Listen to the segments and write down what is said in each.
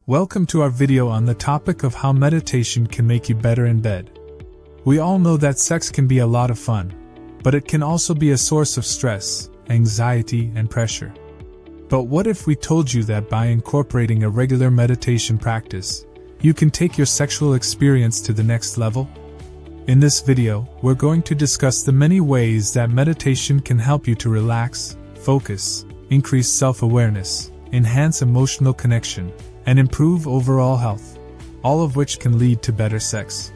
Welcome to our video on the topic of how meditation can make you better in bed. We all know that sex can be a lot of fun, but it can also be a source of stress, anxiety, and pressure. But what if we told you that by incorporating a regular meditation practice, you can take your sexual experience to the next level? In this video, we're going to discuss the many ways that meditation can help you to relax, focus, increase self-awareness, enhance emotional connection, and improve overall health, all of which can lead to better sex.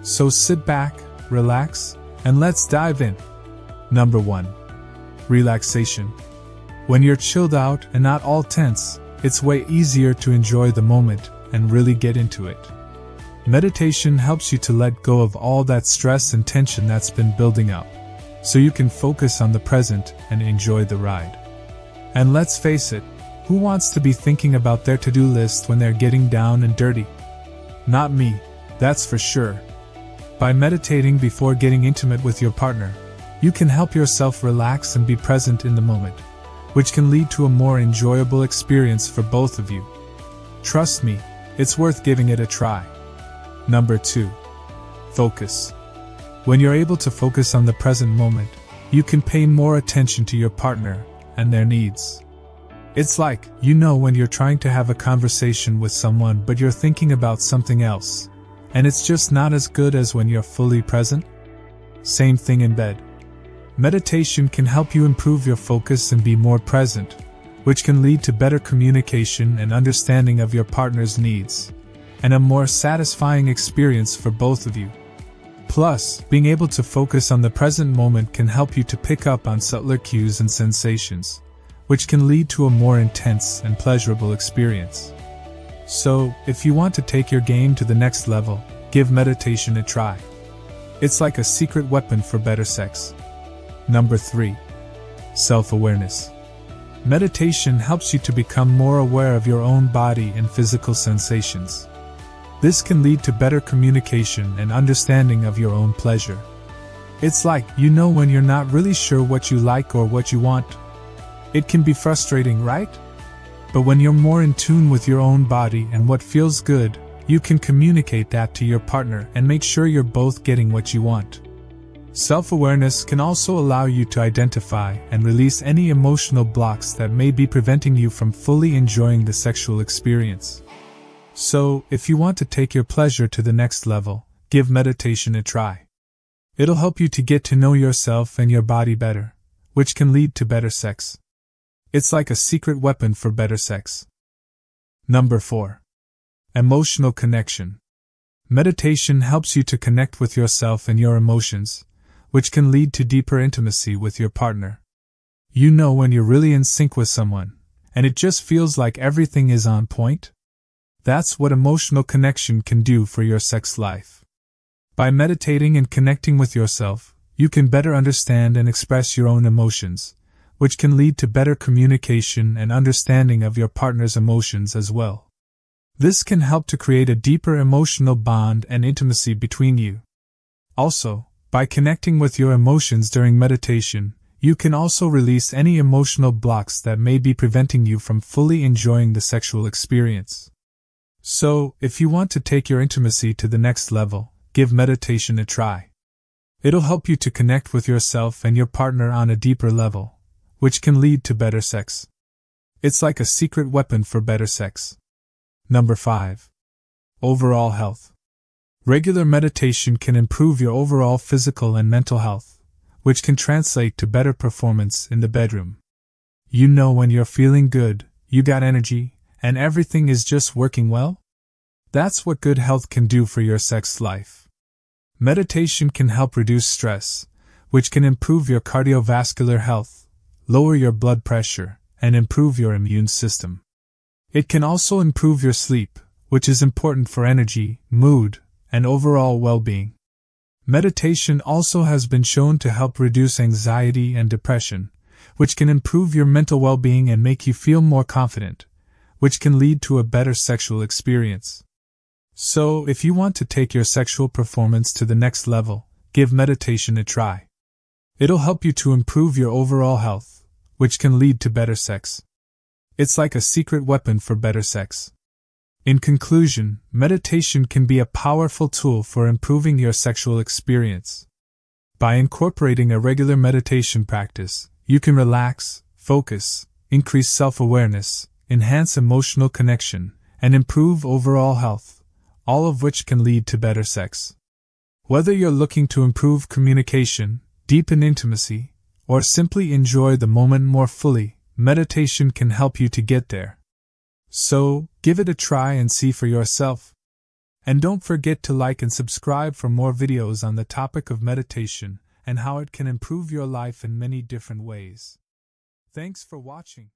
So sit back, relax, and let's dive in. Number 1. Relaxation. When you're chilled out and not all tense, it's way easier to enjoy the moment and really get into it. Meditation helps you to let go of all that stress and tension that's been building up, so you can focus on the present and enjoy the ride. And let's face it, who wants to be thinking about their to-do list when they're getting down and dirty? Not me, that's for sure. By meditating before getting intimate with your partner, you can help yourself relax and be present in the moment, which can lead to a more enjoyable experience for both of you. Trust me, it's worth giving it a try. Number 2. Focus. When you're able to focus on the present moment, you can pay more attention to your partner and their needs. It's like, when you're trying to have a conversation with someone but you're thinking about something else, and it's just not as good as when you're fully present? Same thing in bed. Meditation can help you improve your focus and be more present, which can lead to better communication and understanding of your partner's needs, and a more satisfying experience for both of you. Plus, being able to focus on the present moment can help you to pick up on subtler cues and sensations, which can lead to a more intense and pleasurable experience. So, if you want to take your game to the next level, give meditation a try. It's like a secret weapon for better sex. Number 3. Self-awareness. Meditation helps you to become more aware of your own body and physical sensations. This can lead to better communication and understanding of your own pleasure. It's like, when you're not really sure what you like or what you want. It can be frustrating, right? But when you're more in tune with your own body and what feels good, you can communicate that to your partner and make sure you're both getting what you want. Self-awareness can also allow you to identify and release any emotional blocks that may be preventing you from fully enjoying the sexual experience. So, if you want to take your pleasure to the next level, give meditation a try. It'll help you to get to know yourself and your body better, which can lead to better sex. It's like a secret weapon for better sex. Number 4. Emotional connection. Meditation helps you to connect with yourself and your emotions, which can lead to deeper intimacy with your partner. When you're really in sync with someone, and it just feels like everything is on point? That's what emotional connection can do for your sex life. By meditating and connecting with yourself, you can better understand and express your own emotions, which can lead to better communication and understanding of your partner's emotions as well. This can help to create a deeper emotional bond and intimacy between you. Also, by connecting with your emotions during meditation, you can also release any emotional blocks that may be preventing you from fully enjoying the sexual experience. So, if you want to take your intimacy to the next level, give meditation a try. It'll help you to connect with yourself and your partner on a deeper level, which can lead to better sex. It's like a secret weapon for better sex. Number 5. Overall health. Regular meditation can improve your overall physical and mental health, which can translate to better performance in the bedroom. When you're feeling good, you got energy, and everything is just working well? That's what good health can do for your sex life. Meditation can help reduce stress, which can improve your cardiovascular health, lower your blood pressure, and improve your immune system. It can also improve your sleep, which is important for energy, mood, and overall well-being. Meditation also has been shown to help reduce anxiety and depression, which can improve your mental well-being and make you feel more confident, which can lead to a better sexual experience. So, if you want to take your sexual performance to the next level, give meditation a try. It'll help you to improve your overall health, which can lead to better sex. It's like a secret weapon for better sex. In conclusion, meditation can be a powerful tool for improving your sexual experience. By incorporating a regular meditation practice, you can relax, focus, increase self-awareness, enhance emotional connection, and improve overall health, all of which can lead to better sex. Whether you're looking to improve communication, deepen intimacy, or simply enjoy the moment more fully, meditation can help you to get there. So, give it a try and see for yourself. And don't forget to like and subscribe for more videos on the topic of meditation and how it can improve your life in many different ways. Thanks for watching.